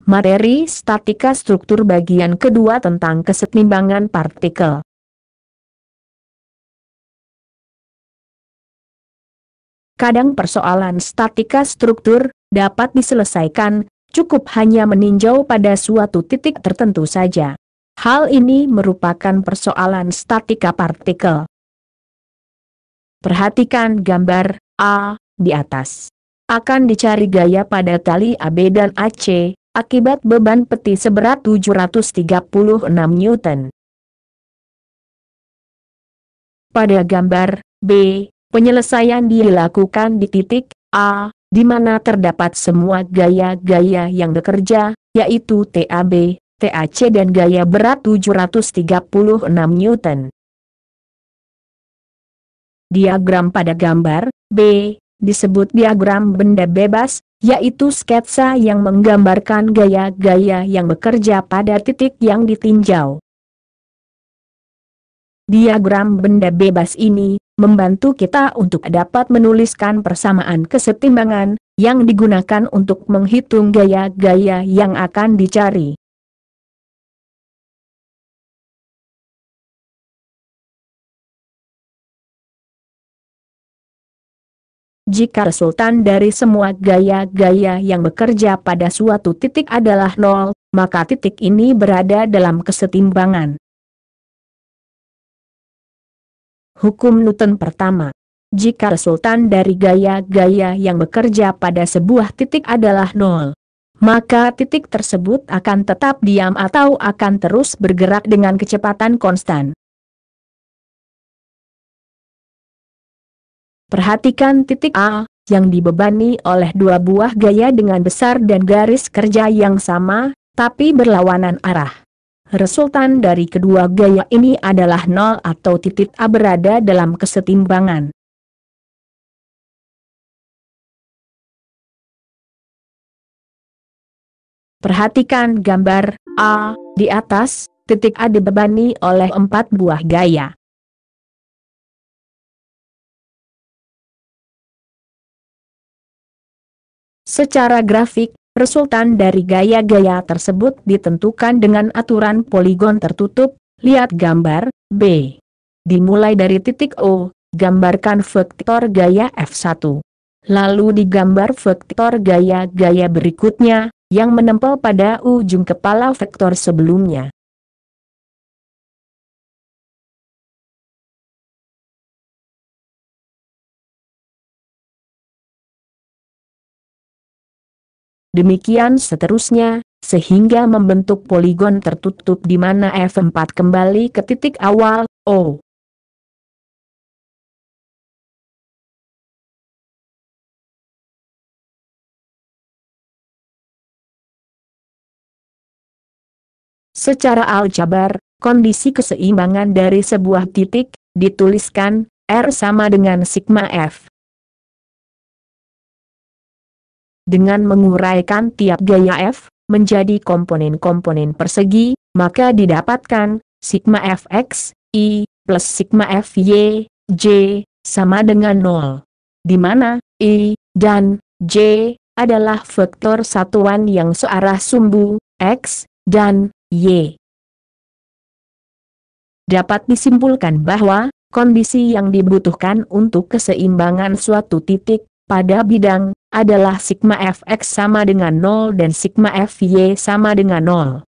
Materi statika struktur bagian kedua tentang kesetimbangan partikel. Kadang persoalan statika struktur dapat diselesaikan, cukup hanya meninjau pada suatu titik tertentu saja. Hal ini merupakan persoalan statika partikel. Perhatikan gambar A di atas. Akan dicari gaya pada tali AB dan AC, akibat beban peti seberat 736 Newton. Pada gambar B, penyelesaian dilakukan di titik A, di mana terdapat semua gaya-gaya yang bekerja, yaitu TAB, TAC dan gaya berat 736 Newton. Diagram pada gambar B disebut diagram benda bebas, yaitu sketsa yang menggambarkan gaya-gaya yang bekerja pada titik yang ditinjau. Diagram benda bebas ini membantu kita untuk dapat menuliskan persamaan kesetimbangan yang digunakan untuk menghitung gaya-gaya yang akan dicari. Jika resultan dari semua gaya-gaya yang bekerja pada suatu titik adalah 0, maka titik ini berada dalam kesetimbangan. Hukum Newton pertama. Jika resultan dari gaya-gaya yang bekerja pada sebuah titik adalah 0, maka titik tersebut akan tetap diam atau akan terus bergerak dengan kecepatan konstan. Perhatikan titik A, yang dibebani oleh dua buah gaya dengan besar dan garis kerja yang sama, tapi berlawanan arah. Resultan dari kedua gaya ini adalah 0 atau titik A berada dalam kesetimbangan. Perhatikan gambar A di atas, titik A dibebani oleh 4 buah gaya. Secara grafik, resultan dari gaya-gaya tersebut ditentukan dengan aturan poligon tertutup. Lihat gambar B. Dimulai dari titik O, gambarkan vektor gaya F1. Lalu digambar vektor gaya-gaya berikutnya, yang menempel pada ujung kepala vektor sebelumnya. Demikian seterusnya, sehingga membentuk poligon tertutup di mana F4 kembali ke titik awal, O. Secara aljabar, kondisi keseimbangan dari sebuah titik, dituliskan, R sama dengan sigma F. Dengan menguraikan tiap gaya F menjadi komponen-komponen persegi, maka didapatkan sigma Fx, I, plus sigma Fy, J, sama dengan 0. Di mana I dan J adalah vektor satuan yang searah sumbu, X dan Y. Dapat disimpulkan bahwa kondisi yang dibutuhkan untuk keseimbangan suatu titik pada bidang adalah sigma Fx sama dengan 0 dan sigma Fy sama dengan 0.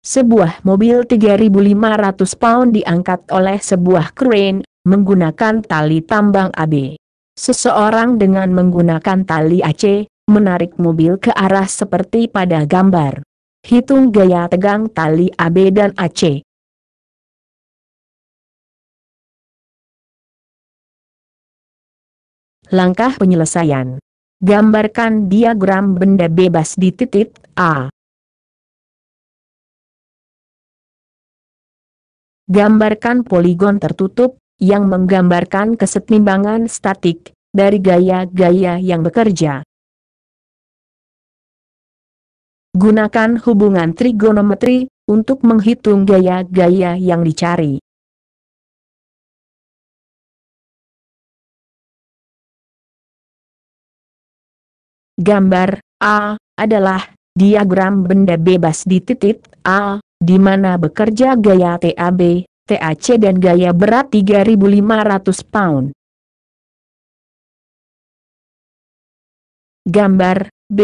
Sebuah mobil 3.500 pound diangkat oleh sebuah crane menggunakan tali tambang AB. Seseorang dengan menggunakan tali AC menarik mobil ke arah seperti pada gambar. Hitung gaya tegang tali AB dan AC. Langkah penyelesaian. Gambarkan diagram benda bebas di titik A. Gambarkan poligon tertutup, yang menggambarkan kesetimbangan statik, dari gaya-gaya yang bekerja. Gunakan hubungan trigonometri, untuk menghitung gaya-gaya yang dicari. Gambar A adalah diagram benda bebas di titik A, di mana bekerja gaya TAB, TAC dan gaya berat 3.500 pound. Gambar B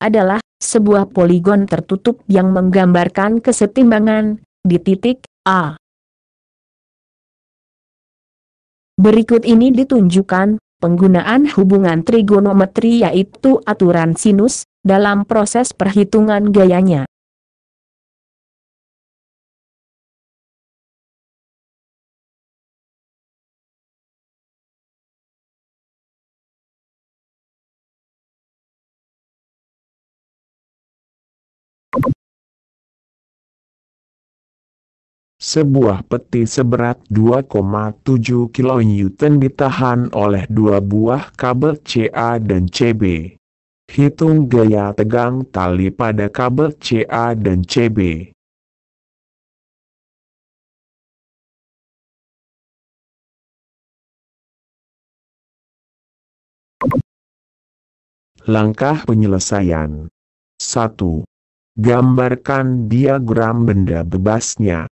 adalah sebuah poligon tertutup yang menggambarkan kesetimbangan di titik A. Berikut ini ditunjukkan penggunaan hubungan trigonometri yaitu aturan sinus dalam proses perhitungan gayanya. Sebuah peti seberat 2,7 kN ditahan oleh dua buah kabel CA dan CB. Hitung gaya tegang tali pada kabel CA dan CB. Langkah penyelesaian. 1. Gambarkan diagram benda bebasnya.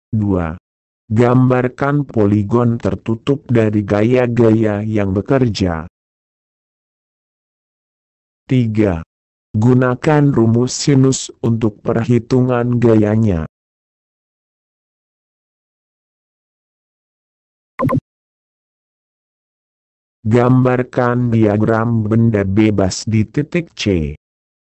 2. Gambarkan poligon tertutup dari gaya-gaya yang bekerja. 3. Gunakan rumus sinus untuk perhitungan gayanya. Gambarkan diagram benda bebas di titik C.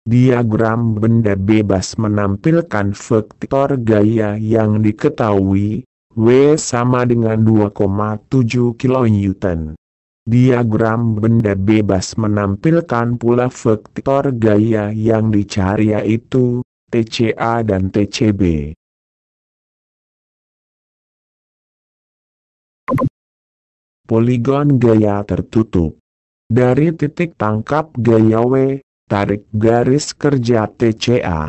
Diagram benda bebas menampilkan vektor gaya yang diketahui, W sama dengan 2,7 kN. Diagram benda bebas menampilkan pula vektor gaya yang dicari yaitu TCA dan TCB. Poligon gaya tertutup. Dari titik tangkap gaya W, tarik garis kerja TCA.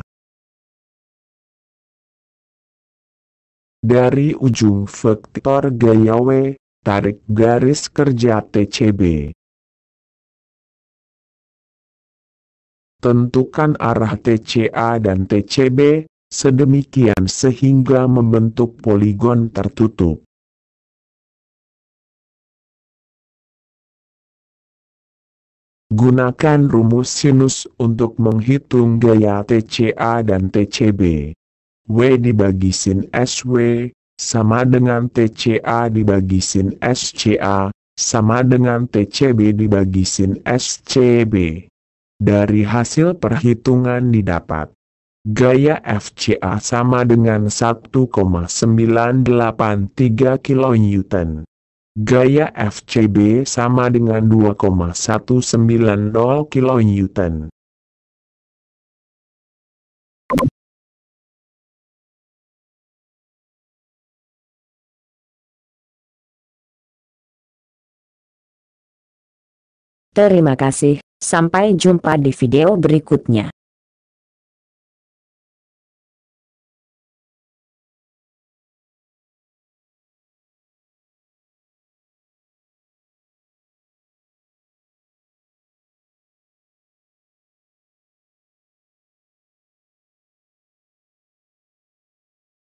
Dari ujung vektor gaya W, tarik garis kerja TCB. Tentukan arah TCA dan TCB, sedemikian sehingga membentuk poligon tertutup. Gunakan rumus sinus untuk menghitung gaya TCA dan TCB. W dibagi sin SW, sama dengan TCA dibagi sin SCA, sama dengan TCB dibagi sin SCB. Dari hasil perhitungan didapat, gaya FCA sama dengan 1,983 kN. Gaya FCB sama dengan 2,190 kN. Terima kasih, sampai jumpa di video berikutnya.